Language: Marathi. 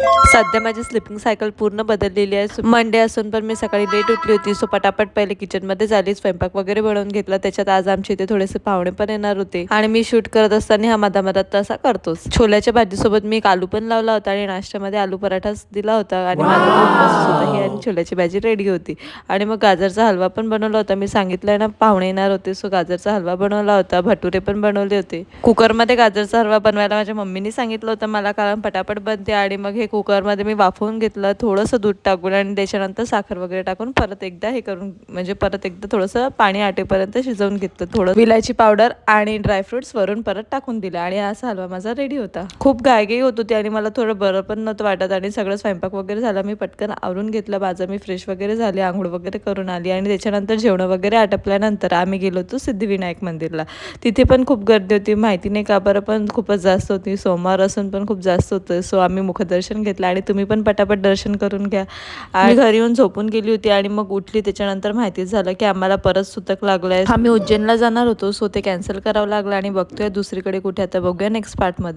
सध्या माझी स्लीपिंग सायकल पूर्ण बदललेली आहे. मंडे असून पण मी सकाळी लेट उठली होती. सो पटापट पहिले किचनमध्ये झाली, स्वयंपाक वगैरे बनवून घेतला. त्याच्यात आज आमच्या इथे थोडेसे पाहुणे पण येणार होते आणि मी शूट करत असताना हा मधामधात तसा करतोच. छोल्याच्या भाजीसोबत मी एक आलू पण लावला होता आणि नाश्त्यामध्ये आलू पराठाच दिला होता आणि माझा तो उपवासच होता. ही आणि छोल्याची भाजी रेडी होती आणि मग गाजरचा हलवा पण बनवला होता. मी सांगितलंय ना पाहुणे येणार होते, सो गाजरचा हलवा बनवला होता. भटुरे पण बनवले होते. कुकरमध्ये गाजरचा हलवा बनवायला माझ्या मम्मीने सांगितलं होतं मला, कारण पटापट बनते. आणि मग हे कुकरमध्ये मी वाफवून घेतलं थोडंसं दूध टाकून आणि त्याच्यानंतर साखर वगैरे टाकून परत एकदा हे करून, म्हणजे परत एकदा थोडंसं पाणी आटेपर्यंत शिजवून घेतलं. थोडं विलायची पावडर आणि ड्रायफ्रुट्स वरून परत टाकून दिले आणि असा हलवा माझा रेडी होता. खूप घाईघाई होत होती आणि मला थोडं बरं पण नव्हतं वाटत आणि सगळं स्वयंपाक वगैरे झाला. मी पटकन आवरून घेतलं माझं. मी फ्रेश वगैरे झाले, आंघोळ वगैरे करून आली आणि त्याच्यानंतर जेवण वगैरे आटपल्यानंतर आम्ही गेलो होतो सिद्धिविनायक मंदिरला. तिथे पण खूप गर्दी होती, माहिती नाही का बरं, पण खूपच जास्त होती. सोमवार असून पण खूप जास्त होतं. सो आम्ही मुखदर्शन घेतलं आणि तुम्ही पण पटापट दर्शन करून घ्या. आणि घरी येऊन झोपून गेली होती आणि मग उठली त्याच्यानंतर माहितीच झालं की आम्हाला परत सुतक लागलाय. आम्ही उज्जैनला जाणार होतो, सो ते कॅन्सल करावं लागलं आणि बघतोय दुसरीकडे कुठे. आता बघूया नेक्स्ट पार्टमध्ये.